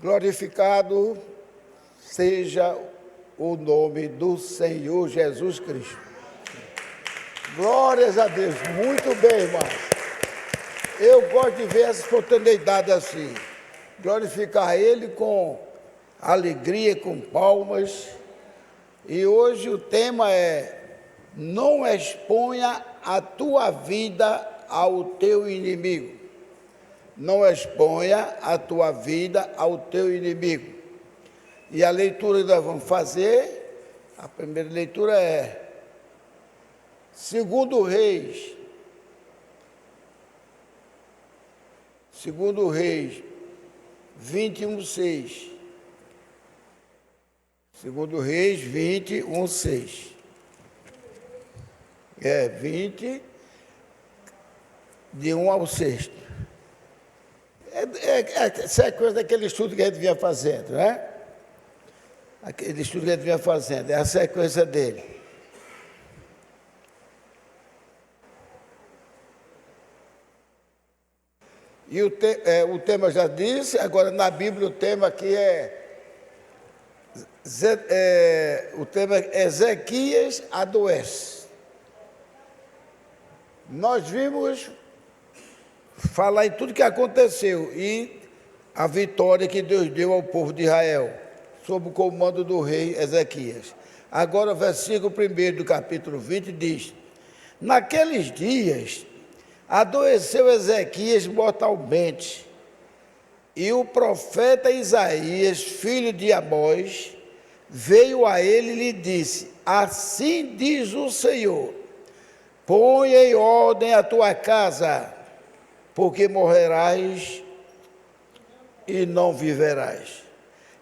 Glorificado seja o nome do Senhor Jesus Cristo. Glórias a Deus. Muito bem, irmãos. Eu gosto de ver essa oportunidade assim. Glorificar Ele com alegria, com palmas. E hoje o tema é: não exponha a tua vida ao teu inimigo. Não exponha a tua vida ao teu inimigo. E a leitura que nós vamos fazer, a primeira leitura é 2 Reis. 2 Reis 21:6. 2 Reis 21:6. 20, de 1 ao 6. É a sequência daquele estudo que a gente vinha fazendo, né? Aquele estudo que a gente vinha fazendo, é a sequência dele. E o tema eu já disse, agora na Bíblia o tema aqui o tema é Ezequias adoece. Nós vimos falar em tudo que aconteceu e a vitória que Deus deu ao povo de Israel, sob o comando do rei Ezequias. Agora o versículo 1 do capítulo 20 diz: naqueles dias adoeceu Ezequias mortalmente, e o profeta Isaías, filho de Amós, veio a ele e lhe disse: assim diz o Senhor, põe em ordem a tua casa, porque morrerás e não viverás.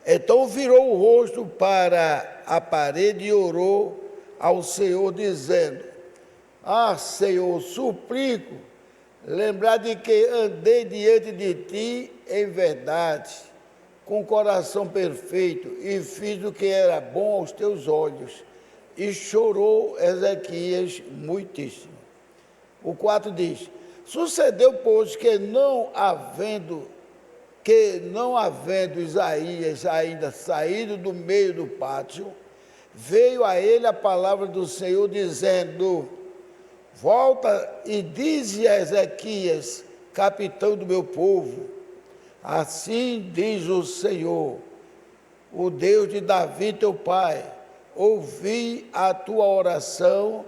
Então virou o rosto para a parede e orou ao Senhor, dizendo: ah, Senhor, suplico, lembrar de que andei diante de ti em verdade, com coração perfeito, e fiz o que era bom aos teus olhos. E chorou Ezequias muitíssimo. O 4 diz: sucedeu, pois, que não havendo Isaías ainda saído do meio do pátio, veio a ele a palavra do Senhor, dizendo: volta e dize a Ezequias, capitão do meu povo, assim diz o Senhor, o Deus de Davi teu pai, ouvi a tua oração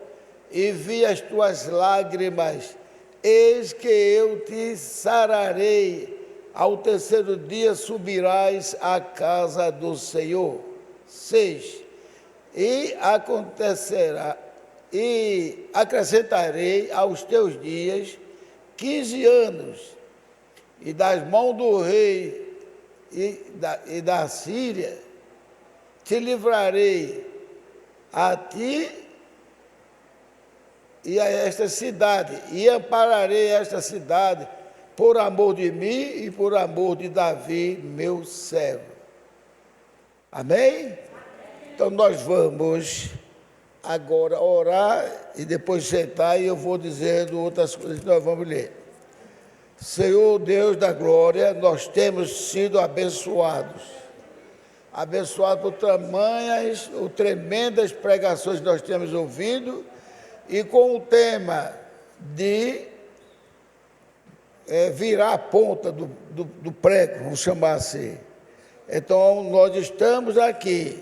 e vi as tuas lágrimas, eis que eu te sararei, ao terceiro dia subirás à casa do Senhor. 6. E acontecerá, e acrescentarei aos teus dias 15 anos, e das mãos do rei e da Síria te livrarei a ti e a esta cidade, e ampararei esta cidade por amor de mim e por amor de Davi, meu servo. Amém? Então nós vamos agora orar e depois sentar e eu vou dizendo outras coisas que nós vamos ler. Senhor Deus da glória, nós temos sido abençoados por tamanhas ou tremendas pregações que nós temos ouvido, e com o tema de virar a ponta do prego, vamos chamar assim. Então nós estamos aqui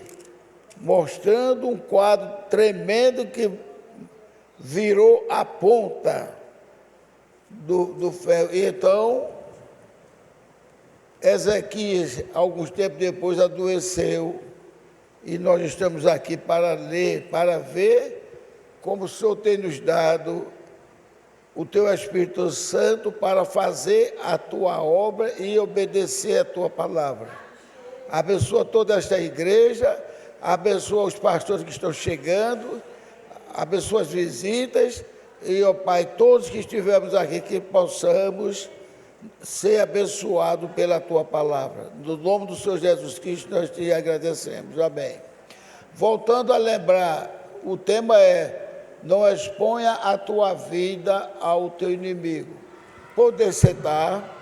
mostrando um quadro tremendo que virou a ponta do ferro. E então, Ezequias, alguns tempos depois, adoeceu, e nós estamos aqui para ler, para ver como o Senhor tem nos dado o teu Espírito Santo para fazer a tua obra e obedecer a tua palavra. Abençoa toda esta igreja, abençoa os pastores que estão chegando, abençoa as visitas, e, ó Pai, todos que estivermos aqui, que possamos ser abençoados pela tua palavra. No nome do Senhor Jesus Cristo, nós te agradecemos. Amém. Voltando a lembrar, o tema é: não exponha a tua vida ao teu inimigo. Poder sentar.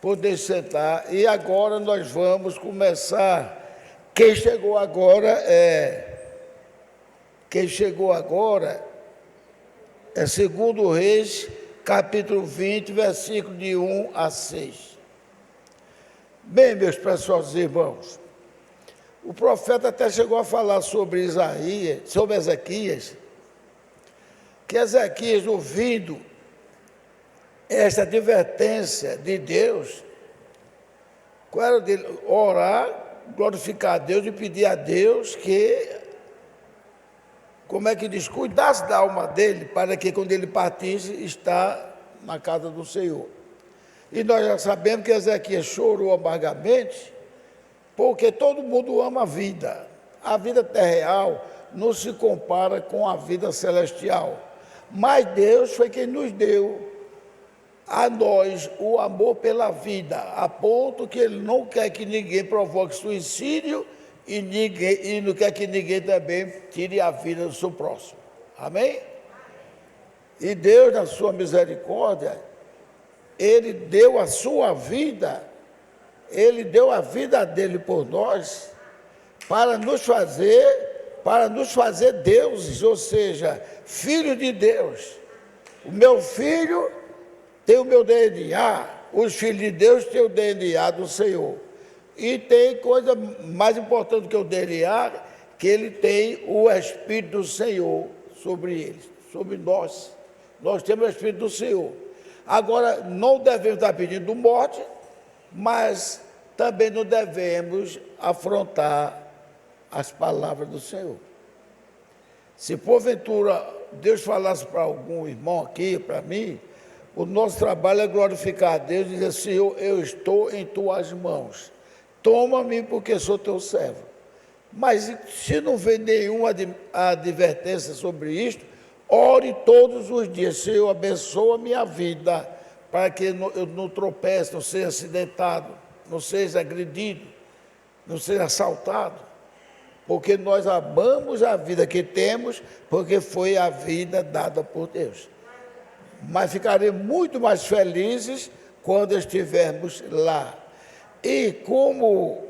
poder sentar. E agora nós vamos começar. Quem chegou agora é 2 Reis, capítulo 20, versículo de 1 a 6. Bem, meus preciosos irmãos, o profeta até chegou a falar sobre Ezequias, que Ezequias, ouvindo esta advertência de Deus, qual era dele? Orar, glorificar a Deus e pedir a Deus que, como é que diz, cuidasse da alma dele, para que quando ele partisse, está na casa do Senhor. E nós já sabemos que Ezequias chorou amargamente, porque todo mundo ama a vida. A vida terrenal não se compara com a vida celestial. Mas Deus foi quem nos deu a nós o amor pela vida, a ponto que Ele não quer que ninguém provoque suicídio e não quer que ninguém também tire a vida do seu próximo. Amém? E Deus, na sua misericórdia, Ele deu a sua vida, Ele deu a vida dele por nós, para nos fazer deuses, ou seja, filhos de Deus. O meu filho tem o meu DNA, os filhos de Deus têm o DNA do Senhor. E tem coisa mais importante que o DNA, que ele tem o Espírito do Senhor sobre eles, sobre nós. Nós temos o Espírito do Senhor. Agora, não devemos estar pedindo morte, mas também não devemos afrontar as palavras do Senhor. Se porventura Deus falasse para algum irmão aqui, para mim, o nosso trabalho é glorificar a Deus e dizer: Senhor, eu estou em tuas mãos, toma-me porque sou teu servo. Mas se não vem nenhuma advertência sobre isto, ore todos os dias: Senhor, abençoa a minha vida, para que eu não tropece, não seja acidentado, não seja agredido, não seja assaltado, porque nós amamos a vida que temos, porque foi a vida dada por Deus. Mas ficaremos muito mais felizes quando estivermos lá. E como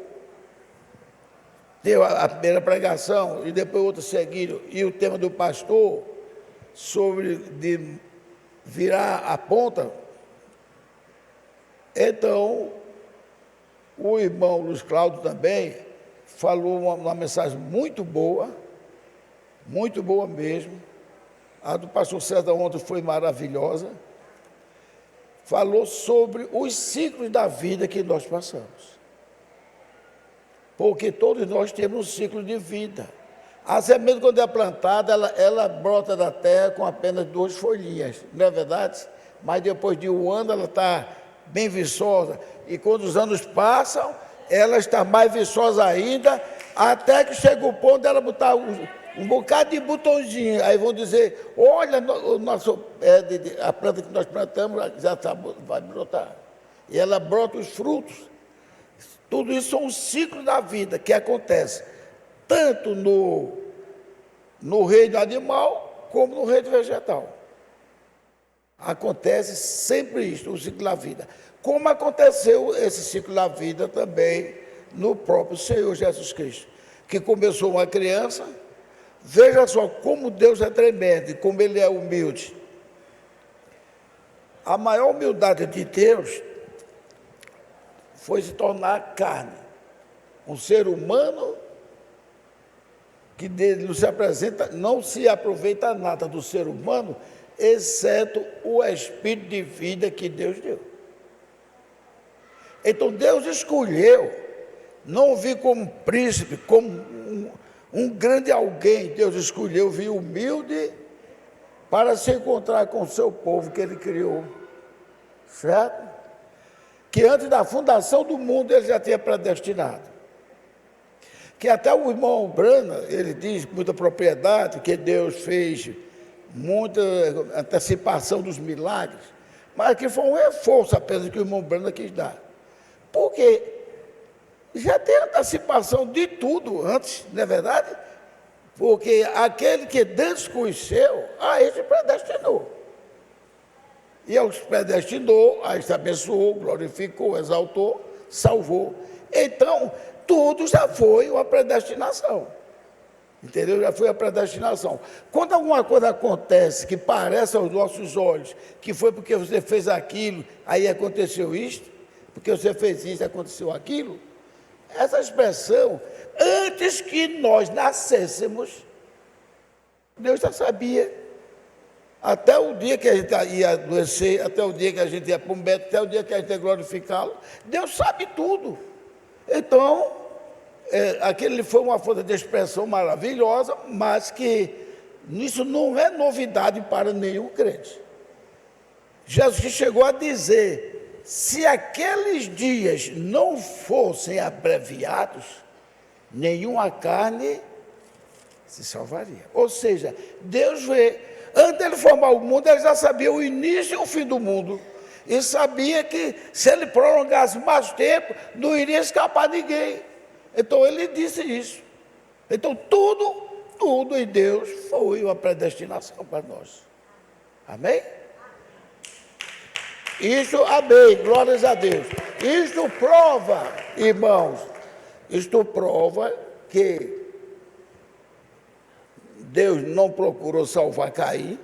deu a primeira pregação e depois outra seguiram, e o tema do pastor sobre de virar a ponta, então o irmão Luiz Cláudio também falou uma mensagem muito boa mesmo. A do pastor César ontem foi maravilhosa. Falou sobre os ciclos da vida que nós passamos. Porque todos nós temos um ciclo de vida. A semente, quando é plantada, ela brota da terra com apenas 2 folhinhas, não é verdade? Mas depois de um ano ela está bem viçosa. E quando os anos passam, ela está mais viçosa ainda, até que chega o ponto dela botar um bocado de botãozinho. Aí vão dizer: olha, a planta que nós plantamos já vai brotar. E ela brota os frutos. Tudo isso são os ciclos da vida que acontece, tanto no reino animal, como no reino vegetal. Acontece sempre isso, o ciclo da vida. Como aconteceu esse ciclo da vida também no próprio Senhor Jesus Cristo, que começou uma criança. Veja só como Deus é tremendo e como Ele é humilde. A maior humildade de Deus foi se tornar carne. Um ser humano que não se aproveita nada do ser humano, exceto o espírito de vida que Deus deu. Então Deus escolheu não vir como príncipe, como um grande alguém. Deus escolheu vir humilde para se encontrar com o seu povo que Ele criou, certo? Que antes da fundação do mundo Ele já tinha predestinado. Que até o irmão Brana, ele diz com muita propriedade que Deus fez muita antecipação dos milagres, mas que foi um reforço apenas que o irmão Brana quis dar. Porque já tem antecipação de tudo antes, não é verdade? Porque aquele que Deus conheceu, a esse predestinou. E os predestinou, aí se abençoou, glorificou, exaltou, salvou. Então, tudo já foi uma predestinação. Entendeu? Já foi a predestinação. Quando alguma coisa acontece que parece aos nossos olhos que foi porque você fez aquilo, aí aconteceu isto, porque você fez isso, aconteceu aquilo, essa expressão, antes que nós nascêssemos, Deus já sabia. Até o dia que a gente ia adoecer, até o dia que a gente ia para um beto, até o dia que a gente ia glorificá-lo, Deus sabe tudo. Então, aquele foi uma forma de expressão maravilhosa, mas que isso não é novidade para nenhum crente. Jesus chegou a dizer, se aqueles dias não fossem abreviados, nenhuma carne se salvaria. Ou seja, Deus vê, antes de ele formar o mundo, ele já sabia o início e o fim do mundo. E sabia que se ele prolongasse mais tempo, não iria escapar ninguém. Então ele disse isso. Então tudo em Deus foi uma predestinação para nós. Amém? Isso, amém, glórias a Deus. Isto prova, irmãos, isto prova que Deus não procurou salvar Caim,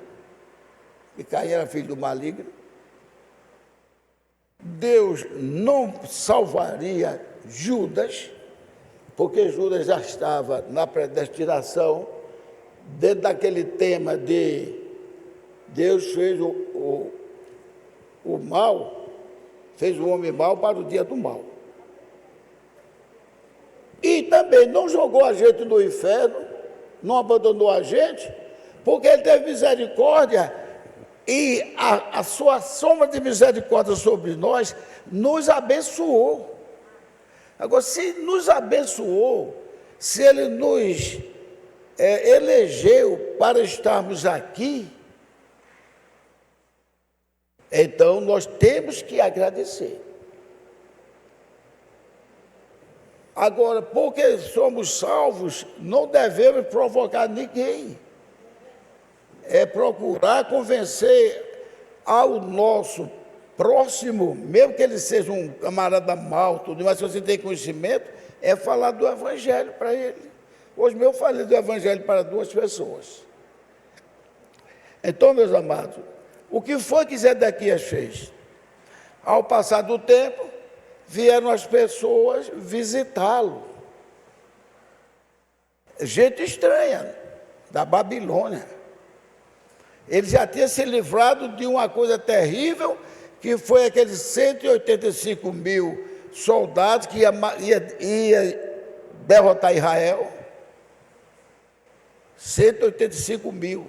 e Caim era filho do maligno. Deus não salvaria Judas, porque Judas já estava na predestinação, dentro daquele tema de Deus fez o mal, fez o homem mal para o dia do mal. E também não jogou a gente no inferno, não abandonou a gente, porque ele teve misericórdia e a sua soma de misericórdia sobre nós nos abençoou. Agora, se nos abençoou, se ele nos elegeu para estarmos aqui, então nós temos que agradecer. Agora, porque somos salvos, não devemos provocar ninguém. É procurar convencer ao nosso próximo, mesmo que ele seja um camarada mau, tudo, mas se você tem conhecimento, é falar do Evangelho para ele. Hoje mesmo eu falei do Evangelho para 2 pessoas. Então, meus amados, o que foi que Zedequias fez? Ao passar do tempo, vieram as pessoas visitá-lo. Gente estranha, da Babilônia. Ele já tinha se livrado de uma coisa terrível, que foi aqueles 185 mil soldados que ia derrotar Israel. 185 mil.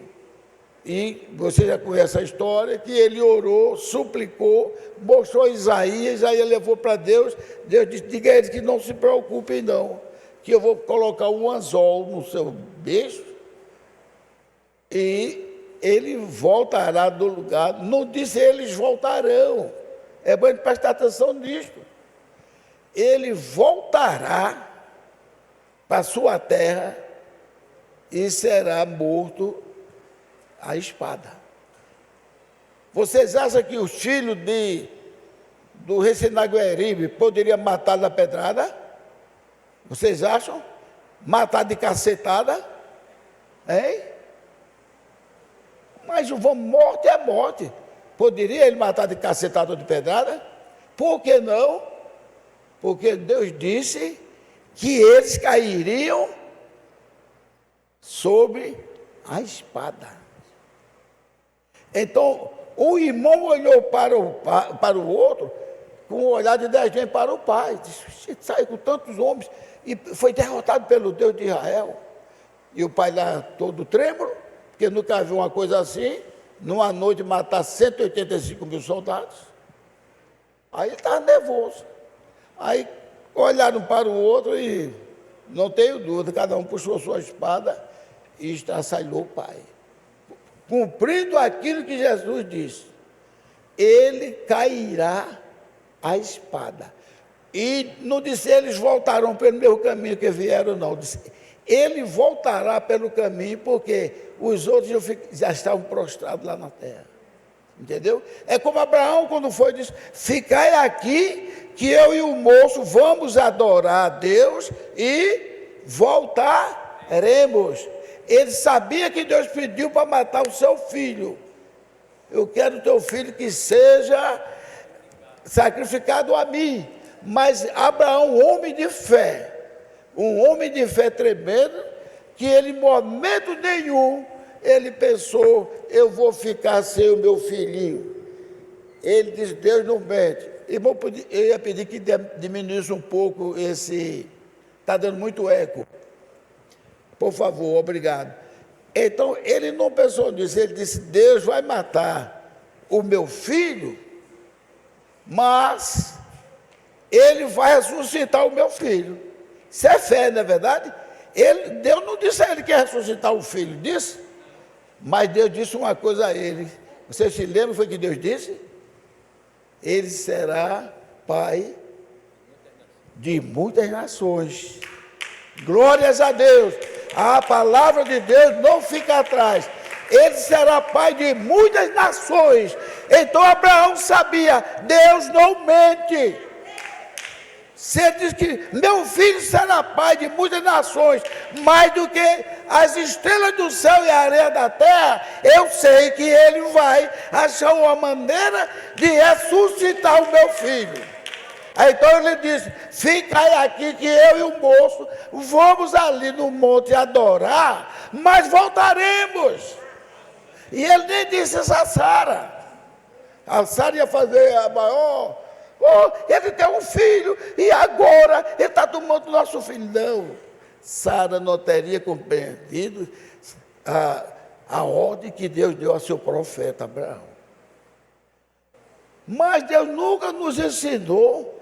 E você já conhece a história, que ele orou, suplicou, mostrou Isaías levou para Deus. Deus disse, diga a eles que não se preocupem não, que eu vou colocar um anzol no seu beiço e ele voltará do lugar. Não disse eles voltarão, é bom prestar atenção nisto. Ele voltará para a sua terra e será morto a espada. Vocês acham que os filhos do rei Senaqueribe poderiam matar na pedrada? Vocês acham? Matar de cacetada? Hein? Mas morte é morte. Poderia ele matar de cacetada ou de pedrada? Por que não? Porque Deus disse que eles cairiam sobre a espada. Então, o irmão olhou para o outro com um olhar de desdém para o pai. Disse, saiu com tantos homens e foi derrotado pelo Deus de Israel. E o pai lá todo trêmulo, porque nunca viu uma coisa assim, numa noite matar 185 mil soldados. Aí ele estava nervoso. Aí olharam para o outro e, não tenho dúvida, cada um puxou sua espada e estraçalhou o pai. Cumprindo aquilo que Jesus disse, ele cairá a espada. E não disse, eles voltarão pelo mesmo caminho que vieram, não. Disse, ele voltará pelo caminho, porque os outros já estavam prostrados lá na terra. Entendeu? É como Abraão quando foi, disse, ficai aqui que eu e o moço vamos adorar a Deus e voltaremos. Ele sabia que Deus pediu para matar o seu filho. Eu quero teu filho que seja sacrificado a mim. Mas Abraão, um homem de fé tremendo, que ele em momento nenhum, ele pensou, eu vou ficar sem o meu filhinho. Ele disse, Deus não mente. Irmão, eu ia pedir que diminuísse um pouco esse, está dando muito eco. Por favor, obrigado. Então, ele não pensou nisso, ele disse, Deus vai matar o meu filho, mas ele vai ressuscitar o meu filho. Isso é fé, não é verdade? Deus não disse a ele que ia ressuscitar o filho, disse? Mas Deus disse uma coisa a ele. Você se lembra, foi que Deus disse? Ele será pai de muitas nações. Glórias a Deus. A palavra de Deus não fica atrás. Ele será pai de muitas nações. Então Abraão sabia, Deus não mente. Se ele diz que meu filho será pai de muitas nações, mais do que as estrelas do céu e a areia da terra, eu sei que ele vai achar uma maneira de ressuscitar o meu filho. Então ele disse, fica aí aqui que eu e o moço vamos ali no monte adorar, mas voltaremos. E ele nem disse isso a Sara. A Sara ia fazer a maior... ele tem um filho e agora ele está tomando nosso filho. Não, Sara não teria compreendido a ordem que Deus deu ao seu profeta Abraão. Mas Deus nunca nos ensinou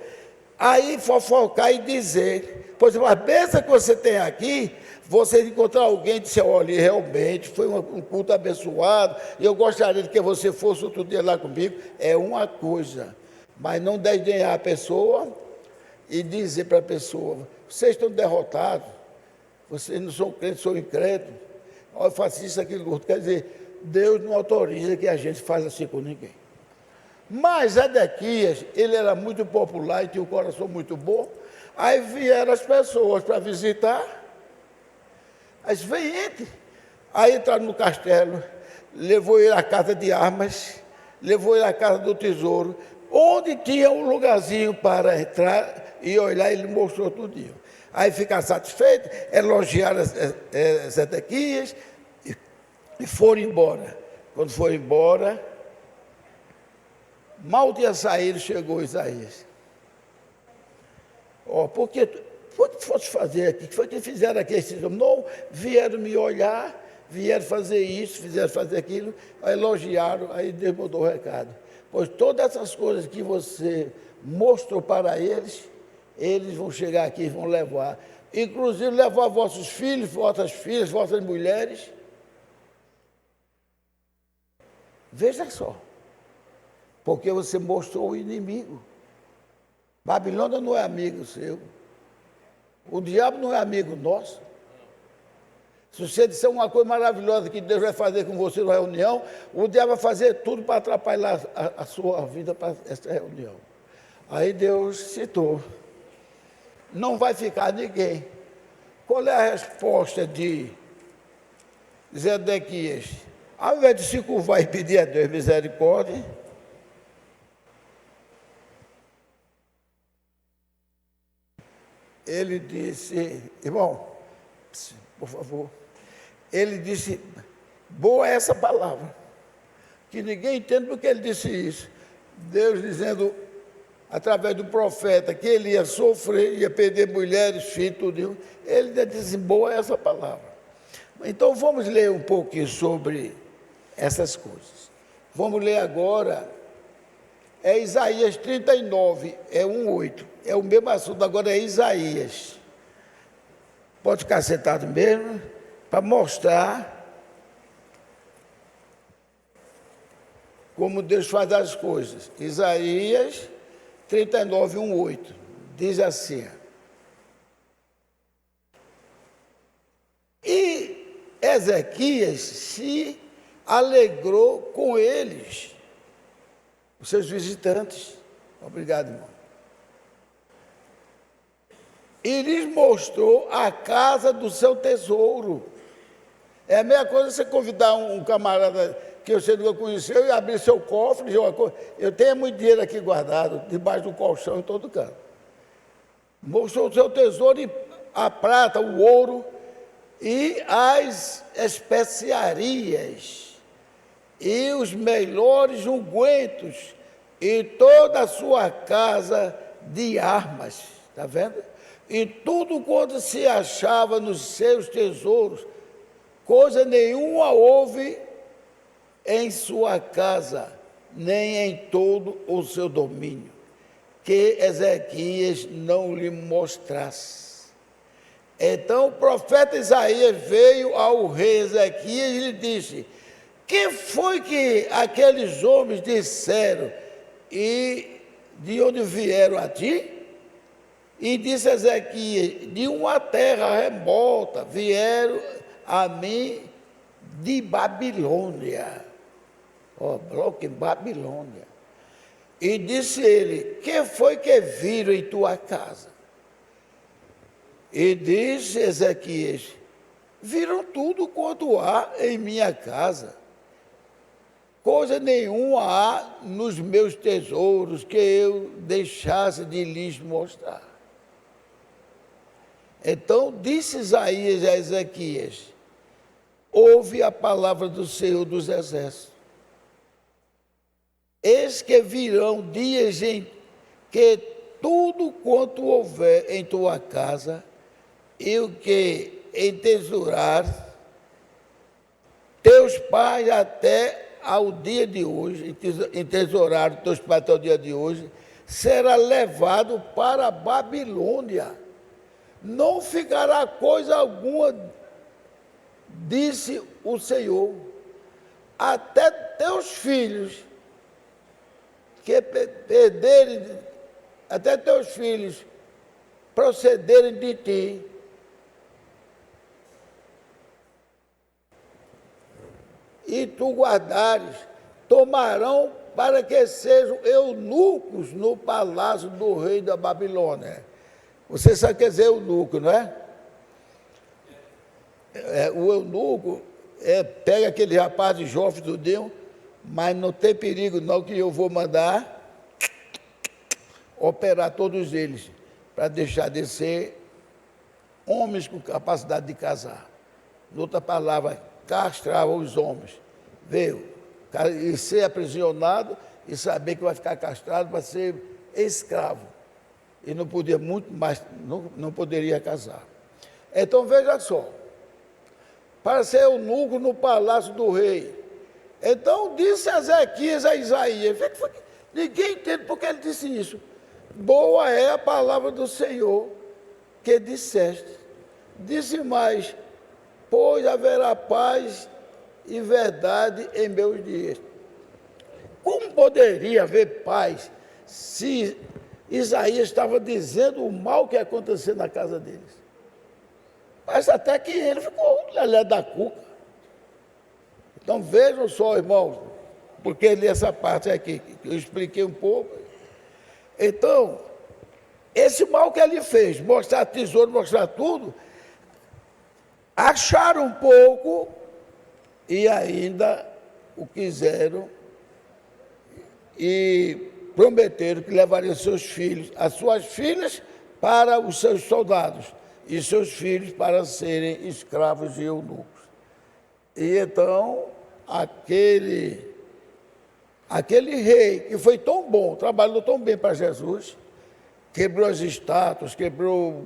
a ir fofocar e dizer, pois a bênção que você tem aqui, você encontrar alguém e dizer, olha, realmente foi um culto abençoado, e eu gostaria de que você fosse outro dia lá comigo, é uma coisa. Mas não desdenhar a pessoa e dizer para a pessoa, vocês estão derrotados, vocês não são crentes, são incrédulos, eu faço isso, aquilo, outro. Quer dizer, Deus não autoriza que a gente faça assim com ninguém. Mas Ezequias, ele era muito popular e tinha um coração muito bom, aí vieram as pessoas para visitar, aí vem entre, aí entraram no castelo, levou ele à casa de armas, levou ele à casa do tesouro, onde tinha um lugarzinho para entrar e olhar, ele mostrou tudinho. Aí ficaram satisfeitos, elogiaram Ezequias e foram embora. Quando foram embora, mal tinha saído, chegou Isaías. Porque fosse fazer aqui, o que foi que fizeram aqui? Não, vieram me olhar, vieram fazer isso, fizeram fazer aquilo, aí elogiaram, aí Deus mandou o recado. Pois todas essas coisas que você mostrou para eles, eles vão chegar aqui e vão levar. Inclusive levar vossos filhos, vossas filhas, vossas mulheres. Veja só. Porque você mostrou o inimigo. Babilônia não é amigo seu. O diabo não é amigo nosso. Se você disser uma coisa maravilhosa que Deus vai fazer com você na reunião, o diabo vai fazer tudo para atrapalhar a sua vida para essa reunião. Aí Deus citou, não vai ficar ninguém. Qual é a resposta de Zedequias? Ao invés de se curvar e pedir a Deus misericórdia, ele disse, irmão, por favor, ele disse, boa é essa palavra, que ninguém entende porque ele disse isso. Deus dizendo, através do profeta, que ele ia sofrer, ia perder mulheres, filhos, tudo. Ele disse, boa é essa palavra. Então vamos ler um pouquinho sobre essas coisas. Vamos ler agora, é Isaías 39, é 1:8. É o mesmo assunto, agora é Isaías. Pode ficar sentado mesmo, para mostrar como Deus faz as coisas. Isaías 39, 1:8. Diz assim. E Ezequias se alegrou com eles os seus visitantes. Obrigado, irmão. E lhes mostrou a casa do seu tesouro. É a mesma coisa você convidar um camarada que você nunca conheceu e abrir seu cofre e dizer uma coisa. Eu tenho muito dinheiro aqui guardado, debaixo do colchão, em todo canto. Mostrou o seu tesouro, e a prata, o ouro e as especiarias e os melhores ungüentos e toda a sua casa de armas. Está vendo? E tudo quanto se achava nos seus tesouros, coisa nenhuma houve em sua casa, nem em todo o seu domínio, que Ezequias não lhe mostrasse. Então o profeta Isaías veio ao rei Ezequias e lhe disse: que foi que aqueles homens disseram e de onde vieram a ti? E disse Ezequias: de uma terra remota vieram a mim de Babilônia. Bloco em Babilônia. E disse ele: que foi que viram em tua casa? E disse Ezequias: viram tudo quanto há em minha casa. Coisa nenhuma há nos meus tesouros que eu deixasse de lhes mostrar. Então disse Isaías a Ezequias: ouve a palavra do Senhor dos Exércitos. Eis que virão dias em que tudo quanto houver em tua casa e o que entesourar teus pais até ao dia de hoje, entesouraram teus pais até o dia de hoje, será levado para a Babilônia. Não ficará coisa alguma, disse o Senhor, até teus filhos que perderem, até teus filhos procederem de ti, e tu guardares, tomarão para que sejam eunucos no palácio do rei da Babilônia. Você sabe o que quer dizer eunuco, não é? O eunuco pega aquele rapaz de Jofe judeu, mas não tem perigo não, que eu vou mandar operar todos eles, para deixar de ser homens com capacidade de casar. Em outra palavra, castrar os homens. Veio, e ser aprisionado e saber que vai ficar castrado para ser escravo. E não podia muito mais, não poderia casar. Então veja só, para ser eunuco no palácio do rei. Então disse Ezequias a Isaías: ninguém entende porque ele disse isso. Boa é a palavra do Senhor que disseste. Disse mais: pois haverá paz e verdade em meus dias. Como poderia haver paz se Isaías estava dizendo o mal que ia acontecer na casa deles? Mas até que ele ficou lelé da cuca. Então vejam só, irmãos, porque eu li essa parte aqui, que eu expliquei um pouco. Então, esse mal que ele fez, mostrar tesouro, mostrar tudo, acharam um pouco e ainda o quiseram e prometeram que levariam seus filhos, as suas filhas para os seus soldados e seus filhos para serem escravos e eunucos. E então, aquele rei que foi tão bom, trabalhou tão bem para Jesus, quebrou as estátuas, quebrou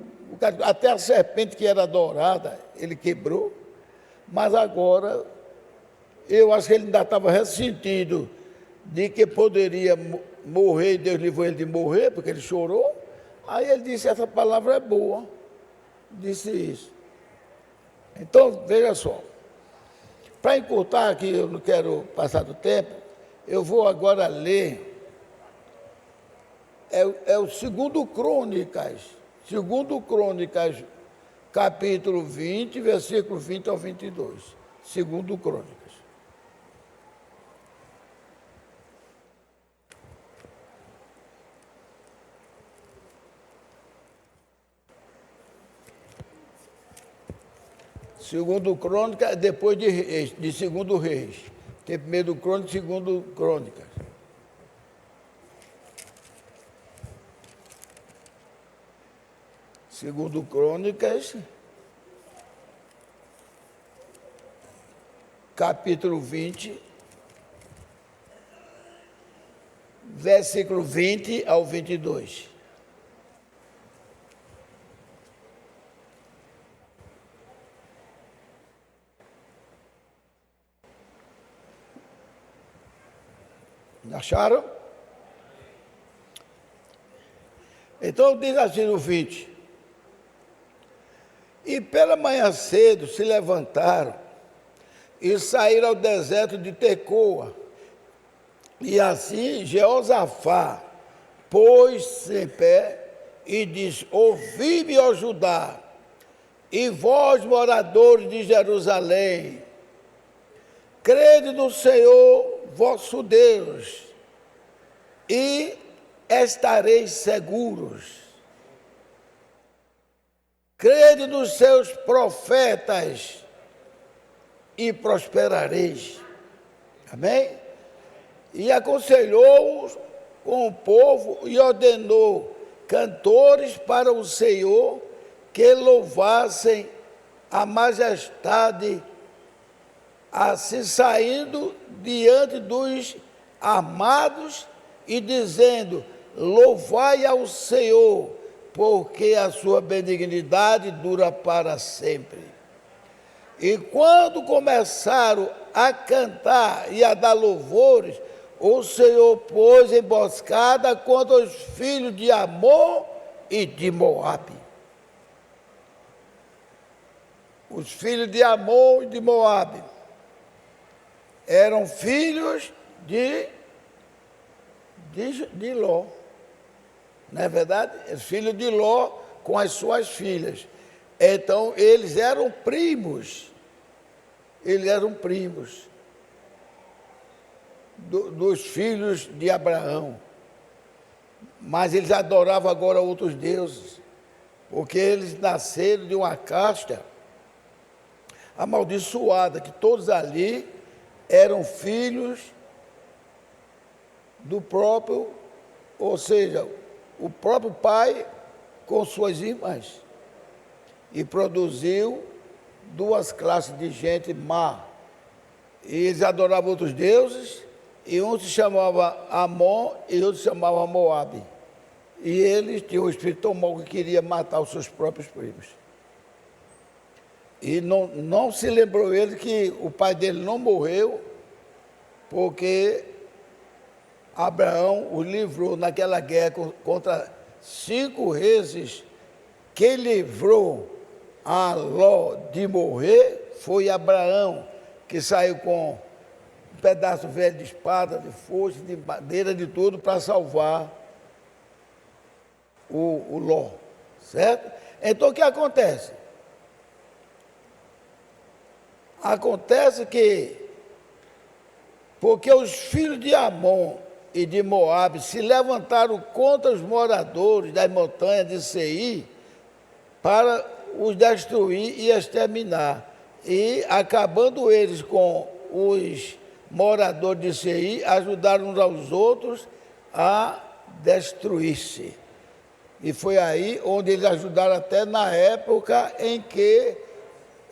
até a serpente que era adorada, ele quebrou, mas agora eu acho que ele ainda estava ressentido de que poderia morrer, e Deus livrou ele de morrer, porque ele chorou. Aí ele disse: essa palavra é boa, disse isso. Então, veja só, para encurtar, que eu não quero passar do tempo, eu vou agora ler, é o 2 Crônicas, capítulo 20, versículo 20 ao 22, 2 Crônicas. Segundo Crônica, depois de Segundo Reis. Tem primeiro Crônica e segundo Crônicas. Segundo Crônicas, capítulo 20, versículo 20 ao 22. Acharam? Então diz assim no 20. E pela manhã cedo se levantaram e saíram ao deserto de Tecoa. E assim Jeosafá pôs-se em pé e disse: ouvi-me, ó Judá, e vós, moradores de Jerusalém, crede no Senhor vosso Deus, e estareis seguros. Crede nos seus profetas, e prosperareis. Amém? E aconselhou-os com o povo e ordenou cantores para o Senhor que louvassem a majestade, assim saindo diante dos armados e dizendo: louvai ao Senhor, porque a sua benignidade dura para sempre. E quando começaram a cantar e a dar louvores, o Senhor pôs emboscada contra os filhos de Amon e de Moabe. Os filhos de Amon e de Moabe eram filhos de Ló. Não é verdade? Filho de Ló com as suas filhas. Então, eles eram primos. Eles eram primos dos filhos de Abraão. Mas eles adoravam agora outros deuses, porque eles nasceram de uma casta amaldiçoada, que todos ali eram filhos do próprio, ou seja, o próprio pai com suas irmãs. E produziu duas classes de gente má. E eles adoravam outros deuses, e um se chamava Amon e outro se chamava Moabe. E eles tinham um espírito tão mau que queria matar os seus próprios primos. E não se lembrou ele que o pai dele não morreu, porque Abraão o livrou naquela guerra contra 5 reis. Quem livrou a Ló de morrer foi Abraão, que saiu com um pedaço velho de espada, de foice, de madeira, de tudo, para salvar o Ló, certo? Então o que acontece? Acontece que, porque os filhos de Amon e de Moabe se levantaram contra os moradores das montanhas de Seir para os destruir e exterminar. E, acabando eles com os moradores de Seir, ajudaram uns aos outros a destruir-se. E foi aí onde eles ajudaram até na época em que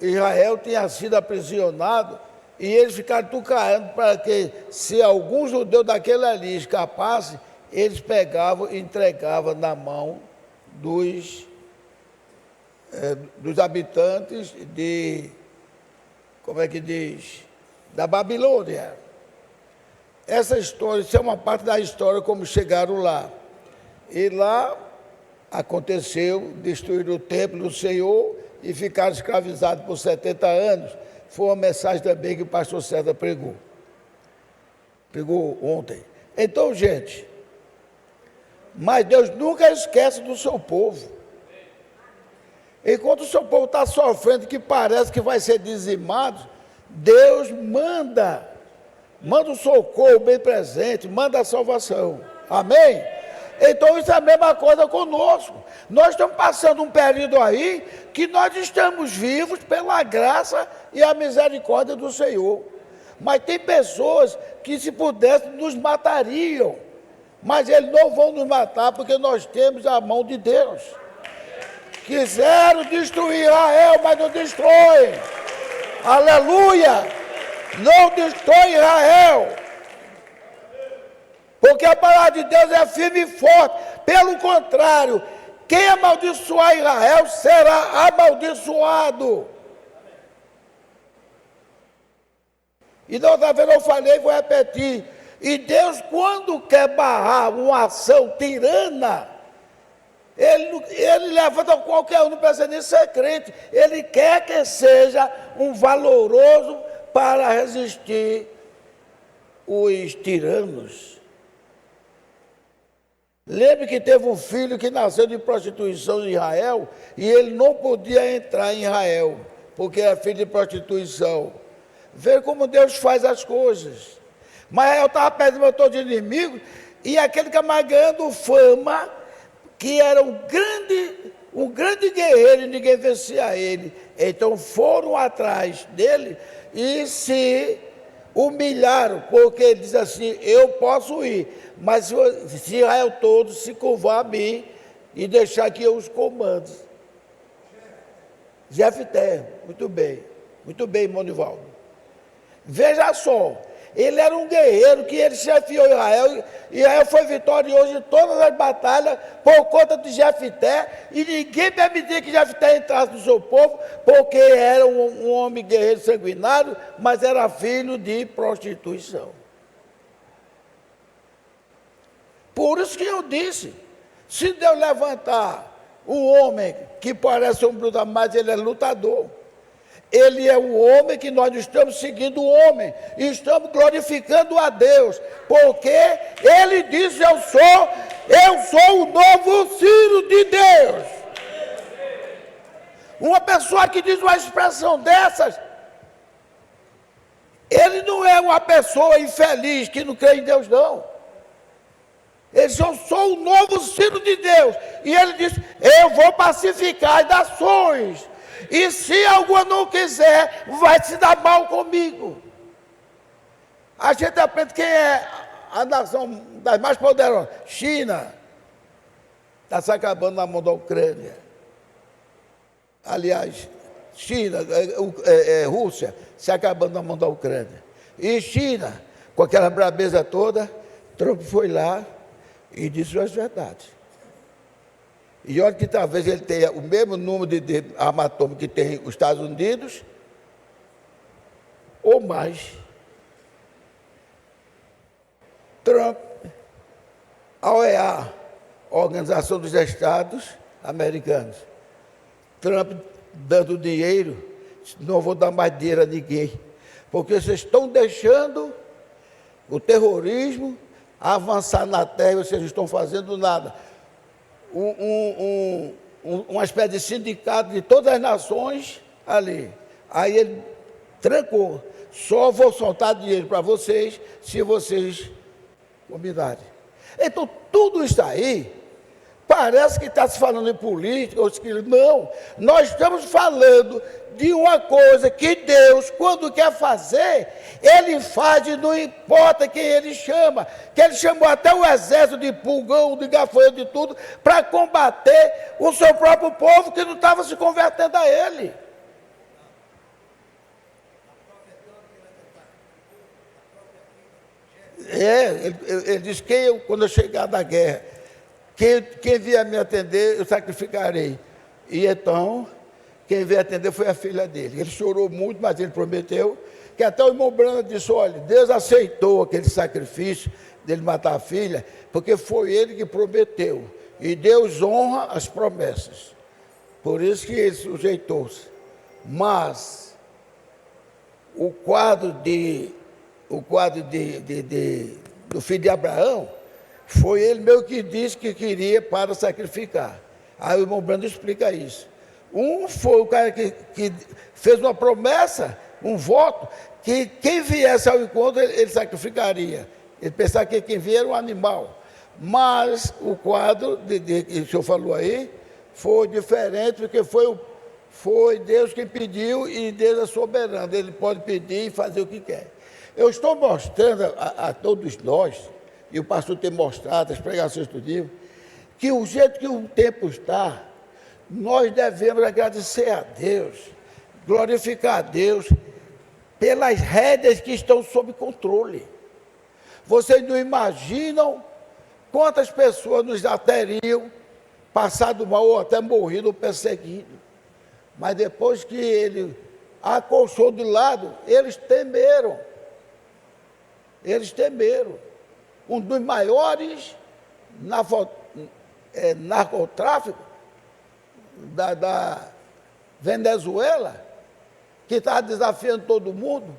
Israel tinha sido aprisionado, e eles ficaram tucaiando para que, se algum judeu daquele ali escapasse, eles pegavam e entregavam na mão dos habitantes de, como é que diz, da Babilônia. Essa história, isso é uma parte da história como chegaram lá. E lá aconteceu, destruir o templo do Senhor e ficaram escravizados por 70 anos. Foi uma mensagem também que o pastor César pregou ontem. Então, gente, mas Deus nunca esquece do seu povo. Enquanto o seu povo está sofrendo, que parece que vai ser dizimado, Deus manda o socorro bem presente, manda a salvação. Amém? Então isso é a mesma coisa conosco. Nós estamos passando um período aí que nós estamos vivos pela graça e a misericórdia do Senhor. Mas tem pessoas que, se pudessem, nos matariam. Mas eles não vão nos matar porque nós temos a mão de Deus. Quiseram destruir Israel, mas não destrói. Aleluia! Não destrói Israel. Porque a palavra de Deus é firme e forte. Pelo contrário, quem amaldiçoar Israel será amaldiçoado. E da outra vez eu falei, vou repetir. E Deus, quando quer barrar uma ação tirana, Ele levanta qualquer um, não precisa nem ser crente. Ele quer que seja um valoroso para resistir os tiranos. Lembre que teve um filho que nasceu de prostituição em Israel e ele não podia entrar em Israel, porque era filho de prostituição. Vê como Deus faz as coisas. Mas eu estava perto do meu todo de inimigo e aquele camarada ganhando fama, que era um grande guerreiro e ninguém vencia ele. Então foram atrás dele e se humilharam, porque ele diz assim, eu posso ir, mas se Israel todo se curvar a mim e deixar que eu os comando. Jefté, muito bem, irmão Nivaldo. Veja só, ele era um guerreiro que ele chefiou Israel, e Israel foi vitorioso em todas as batalhas por conta de Jefté, e ninguém permitia que Jefté entrasse no seu povo, porque era um homem guerreiro sanguinário, mas era filho de prostituição. Por isso que eu disse, se Deus levantar um homem que parece um bruto, mas ele é lutador, ele é o homem que nós estamos seguindo o homem, e estamos glorificando a Deus, porque ele disse, eu sou o novo Ciro de Deus. Uma pessoa que diz uma expressão dessas, ele não é uma pessoa infeliz que não crê em Deus, não. Ele disse, eu sou o novo Ciro de Deus, e ele disse, eu vou pacificar as nações. E se alguma não quiser, vai se dar mal comigo. A gente aprende quem é a nação das mais poderosas. China está se acabando na mão da Ucrânia. Aliás, China, Rússia se acabando na mão da Ucrânia. E China, com aquela brabeza toda, Trump foi lá e disse as verdades. E olha que talvez ele tenha o mesmo número de arma atômica que tem os Estados Unidos, ou mais. Trump, a OEA, Organização dos Estados Americanos, Trump dando dinheiro, não vou dar mais dinheiro a ninguém, porque vocês estão deixando o terrorismo avançar na terra e vocês não estão fazendo nada. Uma espécie de sindicato de todas as nações ali. Aí ele trancou. Só vou soltar dinheiro para vocês se vocês combinarem. Então, tudo isso aí, parece que está se falando em política, não. Nós estamos falando de uma coisa que Deus, quando quer fazer, Ele faz e não importa quem Ele chama. Que Ele chamou até o exército de pulgão, de gafanhoto, de tudo, para combater o seu próprio povo que não estava se convertendo a Ele. Ele diz que quando eu chegar da guerra, quem vier me atender, eu sacrificarei. E então, quem veio atender foi a filha dele. Ele chorou muito, mas ele prometeu, que até o irmão Brando disse, olha, Deus aceitou aquele sacrifício dele matar a filha, porque foi ele que prometeu. E Deus honra as promessas. Por isso que ele sujeitou-se. Mas, o quadro do filho de Abraão, foi ele mesmo que disse que queria para sacrificar. Aí o irmão Brando explica isso. Um foi o cara que fez uma promessa, um voto, que quem viesse ao encontro, ele sacrificaria. Ele pensava que quem vier era um animal. Mas o quadro que o senhor falou aí foi diferente, porque foi Deus quem pediu e Deus é soberano. Ele pode pedir e fazer o que quer. Eu estou mostrando a todos nós, e o pastor tem mostrado, as pregações do livro, que o jeito que o tempo está, nós devemos agradecer a Deus, glorificar a Deus, pelas rédeas que estão sob controle. Vocês não imaginam quantas pessoas nos já teriam passado mal ou até morrido ou perseguido. Mas depois que ele acolchou do lado, eles temeram. Eles temeram. Um dos maiores narcotráficos da Venezuela, que estava desafiando todo mundo,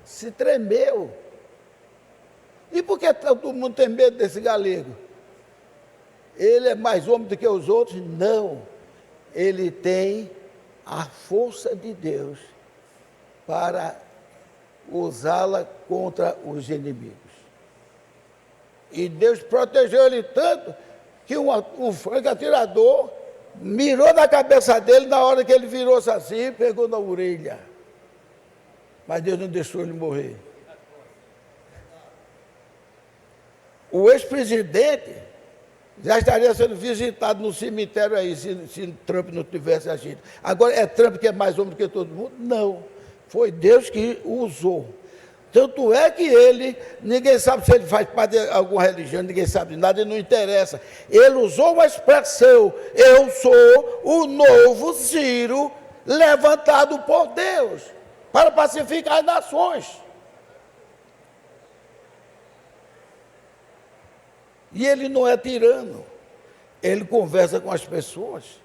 se tremeu. E por que todo mundo tem medo desse galego? Ele é mais homem do que os outros? Não. Ele tem a força de Deus para usá-la contra os inimigos. E Deus protegeu ele tanto que um franco atirador mirou na cabeça dele na hora que ele virou-se assim e pegou na orelha. Mas Deus não deixou ele morrer. O ex-presidente já estaria sendo visitado no cemitério aí, se Trump não tivesse agido. Agora, é Trump que é mais homem do que todo mundo? Não. Foi Deus que o usou. Tanto é que ele, ninguém sabe se ele faz parte de alguma religião, ninguém sabe de nada, e não interessa. Ele usou uma expressão: eu sou o novo Ciro levantado por Deus para pacificar as nações. E ele não é tirano, ele conversa com as pessoas,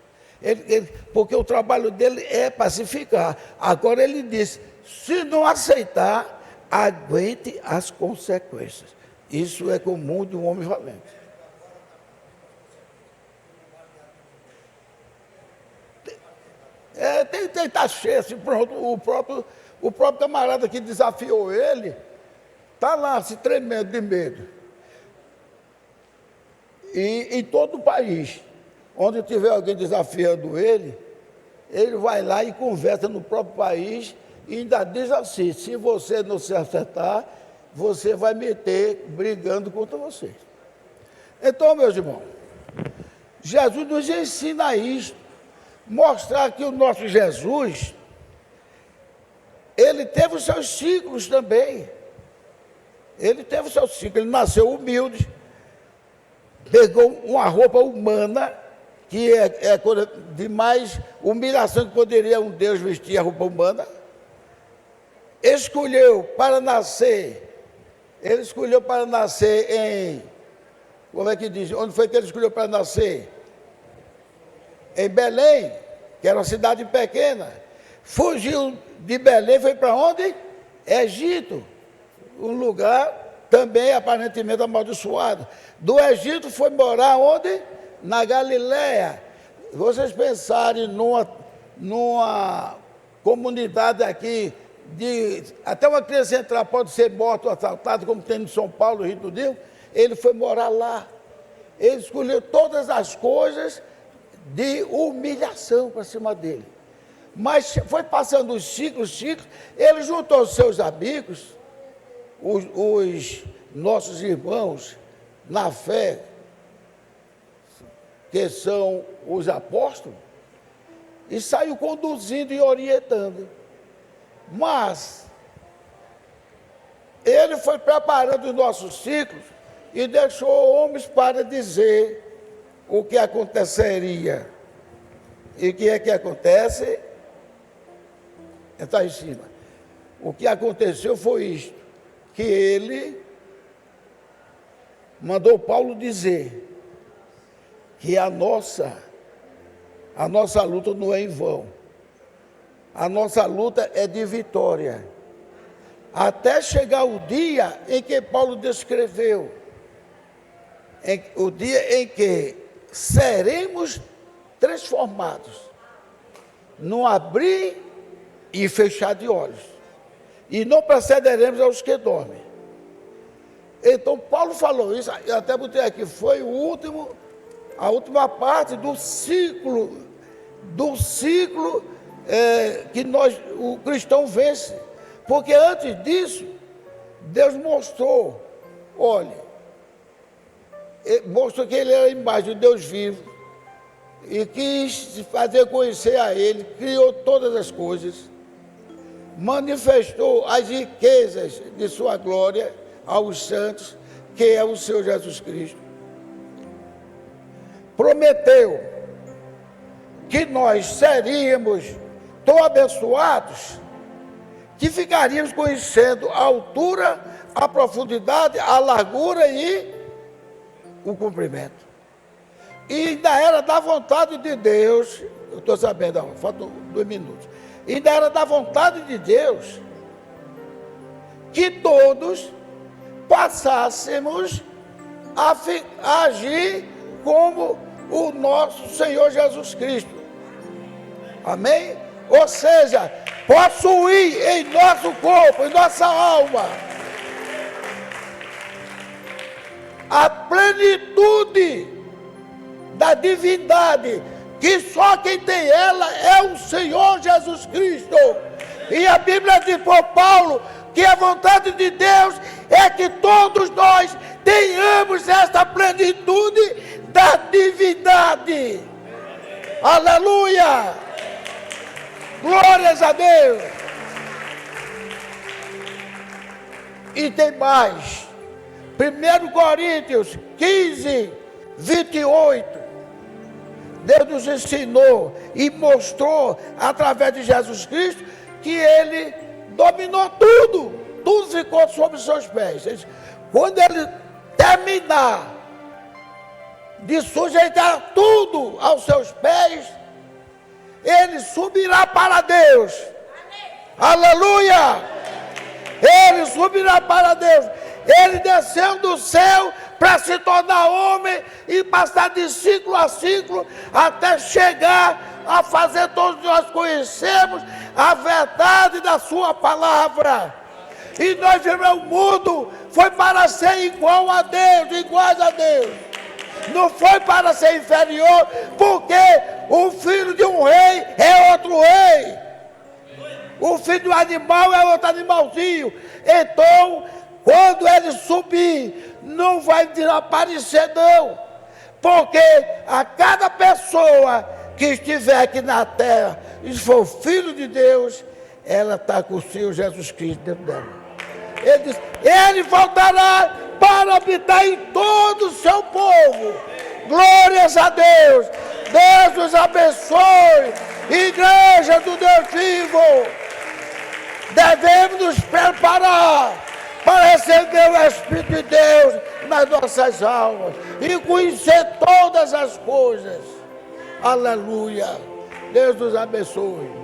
porque o trabalho dele é pacificar. Agora ele disse: se não aceitar, aguente as consequências. Isso é comum de um homem valente. Tem que estar cheio, assim, pronto. O próprio camarada que desafiou ele, está lá se tremendo de medo. E em todo o país, onde tiver alguém desafiando ele vai lá e conversa no próprio país e ainda diz assim: se você não se acertar, você vai meter brigando contra você. Então, meus irmãos, Jesus nos ensina isto, mostrar que o nosso Jesus, ele teve os seus ciclos também. Ele teve os seus ciclos, ele nasceu humilde, pegou uma roupa humana, que é a coisa de mais humilhação que poderia um Deus vestir, a roupa humana. Escolheu para nascer em, como é que diz, onde foi que ele escolheu para nascer? Em Belém, que era uma cidade pequena. Fugiu de Belém, foi para onde? Egito, um lugar também aparentemente amaldiçoado. Do Egito foi morar onde? Na Galileia. Vocês pensarem numa comunidade aqui, até uma criança entrar pode ser morta ou assaltada, como tem em São Paulo, Rio do Rio, ele foi morar lá. Ele escolheu todas as coisas de humilhação para cima dele. Mas foi passando os ciclos, ele juntou os seus amigos, os nossos irmãos na fé, que são os apóstolos, e saiu conduzindo e orientando. Mas ele foi preparando os nossos ciclos e deixou homens para dizer o que aconteceria. E o que é que acontece? Está em cima. O que aconteceu foi isto, que ele mandou Paulo dizer que a nossa luta não é em vão. A nossa luta é de vitória. Até chegar o dia em que Paulo descreveu, o dia em que seremos transformados, num abrir e fechar de olhos, e não precederemos aos que dormem. Então, Paulo falou isso, eu até botei aqui, foi a última parte do ciclo que o cristão vence. Porque antes disso, Deus mostrou, olha, mostrou que ele era a imagem de Deus vivo e quis se fazer conhecer a ele, criou todas as coisas, manifestou as riquezas de sua glória aos santos, que é o Senhor Jesus Cristo. Prometeu que nós seríamos tão abençoados que ficaríamos conhecendo a altura, a profundidade, a largura e o comprimento. E ainda era da vontade de Deus, eu estou sabendo, faltam 2 minutos. Ainda era da vontade de Deus que todos passássemos a agir como o nosso Senhor Jesus Cristo. Amém? Ou seja, possuir em nosso corpo, em nossa alma, a plenitude da divindade, que só quem tem ela é o Senhor Jesus Cristo. E a Bíblia diz por Paulo que a vontade de Deus é que todos nós tenhamos esta plenitude da divindade. Aleluia! Glórias a Deus! E tem mais. 1 Coríntios 15, 28. Deus nos ensinou e mostrou através de Jesus Cristo que Ele dominou tudo. Tudo ficou sob seus pés. Quando Ele terminar de sujeitar tudo aos seus pés, Ele subirá para Deus. Amém. Aleluia! Ele subirá para Deus. Ele desceu do céu para se tornar homem e passar de ciclo a ciclo até chegar a fazer todos nós conhecermos a verdade da sua palavra. E nós vimos o mundo foi para ser igual a Deus, iguais a Deus. Não foi para ser inferior, porque o filho de um rei é outro rei. O filho do animal é outro animalzinho. Então, quando ele subir, não vai desaparecer não. Porque a cada pessoa que estiver aqui na terra e for filho de Deus, ela está com o Senhor Jesus Cristo dentro dela. Ele diz, Ele voltará para habitar em todo o seu povo. Glórias a Deus. Deus nos abençoe. Igreja do Deus vivo. Devemos nos preparar para receber o Espírito de Deus nas nossas almas e conhecer todas as coisas. Aleluia. Deus nos abençoe.